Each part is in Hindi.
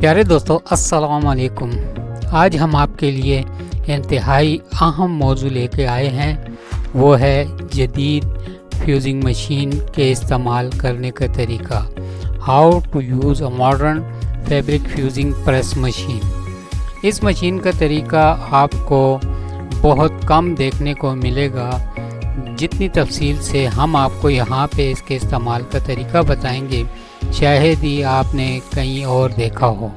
प्यारे दोस्तों अस्सलाम वालेकुम। आज हम आपके लिए इंतहाई अहम मौजू लेके आए हैं, वो है जदीद फ्यूजिंग मशीन के इस्तेमाल करने का तरीका। How to use a modern fabric fusing press machine. इस मशीन का तरीका आपको बहुत कम देखने को मिलेगा। जितनी तफसील से हम आपको यहाँ पे इसके इस्तेमाल का तरीका बताएंगे, शायद ही आपने कहीं और देखा हो।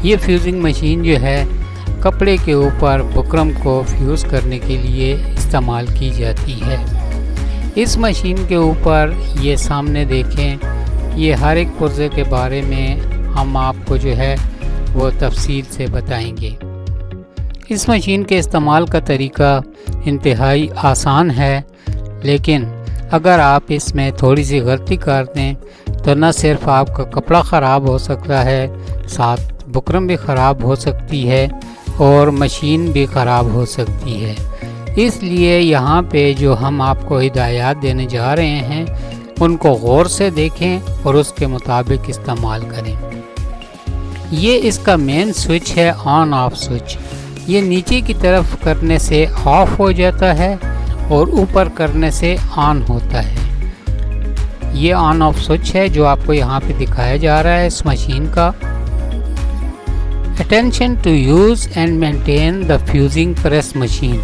ये फ्यूजिंग मशीन जो है कपड़े के ऊपर बुकरम को फ्यूज़ करने के लिए इस्तेमाल की जाती है। इस मशीन के ऊपर ये सामने देखें, ये हर एक पुर्जे के बारे में हम आपको जो है वो तफसील से बताएंगे। इस मशीन के इस्तेमाल का तरीका इंतहाई आसान है, लेकिन अगर आप इसमें थोड़ी सी गलती कर दें तो न सिर्फ आपका कपड़ा ख़राब हो सकता है, साथ बुकरम भी ख़राब हो सकती है और मशीन भी ख़राब हो सकती है। इसलिए यहाँ पे जो हम आपको हिदायत देने जा रहे हैं उनको गौर से देखें और उसके मुताबिक इस्तेमाल करें। ये इसका मेन स्विच है, ऑन ऑफ स्विच। ये नीचे की तरफ करने से ऑफ हो जाता है और ऊपर करने से ऑन होता है। ये ऑन ऑफ स्विच है जो आपको यहाँ पे दिखाया जा रहा है इस मशीन का। Attention to use and maintain the fusing press machine.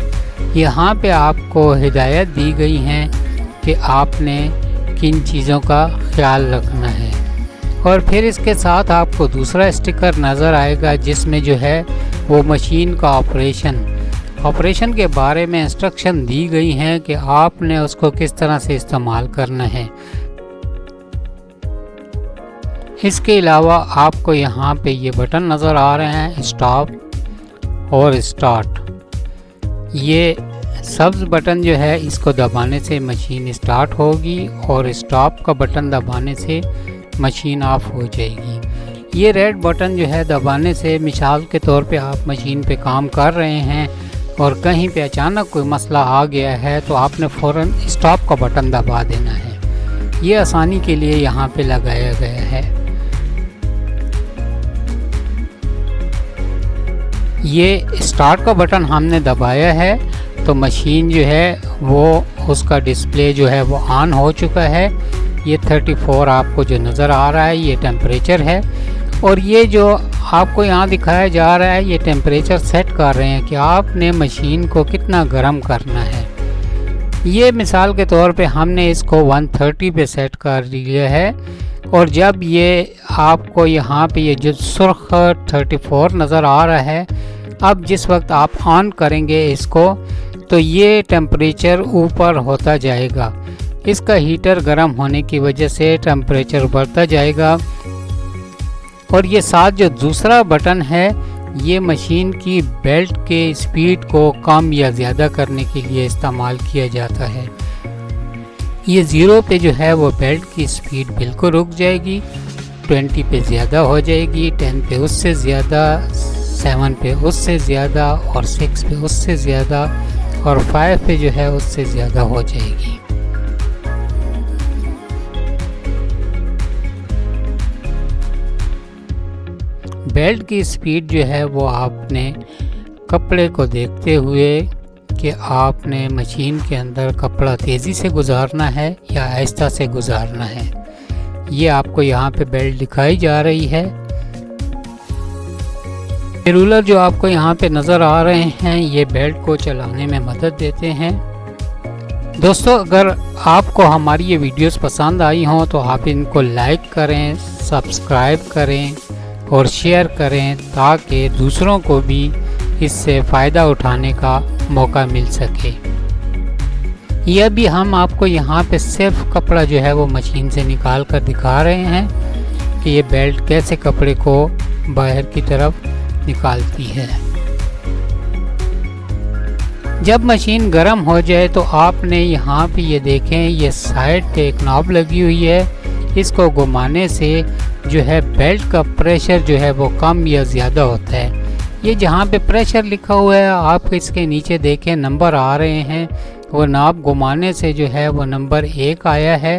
यहाँ पे आपको हिदायत दी गई हैं कि आपने किन चीज़ों का ख्याल रखना है। और फिर इसके साथ आपको दूसरा स्टिकर नज़र आएगा जिसमें जो है वो मशीन का ऑपरेशन के बारे में इंस्ट्रक्शन दी गई हैं कि आपने उसको किस तरह से इस्तेमाल करना है। इसके अलावा आपको यहाँ पे ये बटन नज़र आ रहे हैं, स्टॉप और स्टार्ट। ये सब्ज़ बटन जो है इसको दबाने से मशीन स्टार्ट होगी और स्टॉप का बटन दबाने से मशीन ऑफ हो जाएगी। ये रेड बटन जो है दबाने से, मिसाल के तौर पे आप मशीन पे काम कर रहे हैं और कहीं पे अचानक कोई मसला आ गया है तो आपने फ़ौरन स्टॉप का बटन दबा देना है। ये आसानी के लिए यहाँ पे लगाया गया है। ये स्टार्ट का बटन हमने दबाया है तो मशीन जो है वो उसका डिस्प्ले जो है वो ऑन हो चुका है। ये 34 आपको जो नज़र आ रहा है ये टेम्परेचर है, और ये जो आपको यहाँ दिखाया जा रहा है ये टेम्परेचर सेट कर रहे हैं कि आपने मशीन को कितना गर्म करना है। ये मिसाल के तौर पे हमने इसको 130 पे सेट कर लिया है, और जब ये आपको यहाँ पे ये जो सुर्ख 34 नज़र आ रहा है, अब जिस वक्त आप ऑन करेंगे इसको तो ये टेम्परेचर ऊपर होता जाएगा। इसका हीटर गर्म होने की वजह से टेम्परेचर बढ़ता जाएगा। और ये साथ जो दूसरा बटन है ये मशीन की बेल्ट के स्पीड को कम या ज़्यादा करने के लिए इस्तेमाल किया जाता है। ये 0 पे जो है वो बेल्ट की स्पीड बिल्कुल रुक जाएगी, 20 पे ज़्यादा हो जाएगी, 10 पे उससे ज़्यादा, 7 पे उससे ज़्यादा, और 6 पे उससे ज़्यादा, और 5 पे जो है उससे ज़्यादा हो जाएगी। बेल्ट की स्पीड जो है वो आपने कपड़े को देखते हुए कि आपने मशीन के अंदर कपड़ा तेज़ी से गुजारना है या आहिस्ता से गुजारना है, ये आपको यहाँ पे बेल्ट दिखाई जा रही है। रूलर जो आपको यहाँ पे नज़र आ रहे हैं ये बेल्ट को चलाने में मदद देते हैं। दोस्तों, अगर आपको हमारी ये वीडियोस पसंद आई हों तो आप इनको लाइक करें, सब्सक्राइब करें और शेयर करें ताकि दूसरों को भी इससे फ़ायदा उठाने का मौका मिल सके। यह भी हम आपको यहाँ पे सिर्फ कपड़ा जो है वो मशीन से निकाल कर दिखा रहे हैं कि ये बेल्ट कैसे कपड़े को बाहर की तरफ निकालती है। जब मशीन गर्म हो जाए तो आपने यहाँ पे ये देखें, ये साइड पे एक नॉब लगी हुई है, इसको घुमाने से जो है बेल्ट का प्रेशर जो है वो कम या ज़्यादा होता है। ये जहाँ पे प्रेशर लिखा हुआ है आप इसके नीचे देखें नंबर आ रहे हैं, वो नॉब घुमाने से जो है वो नंबर 1 आया है।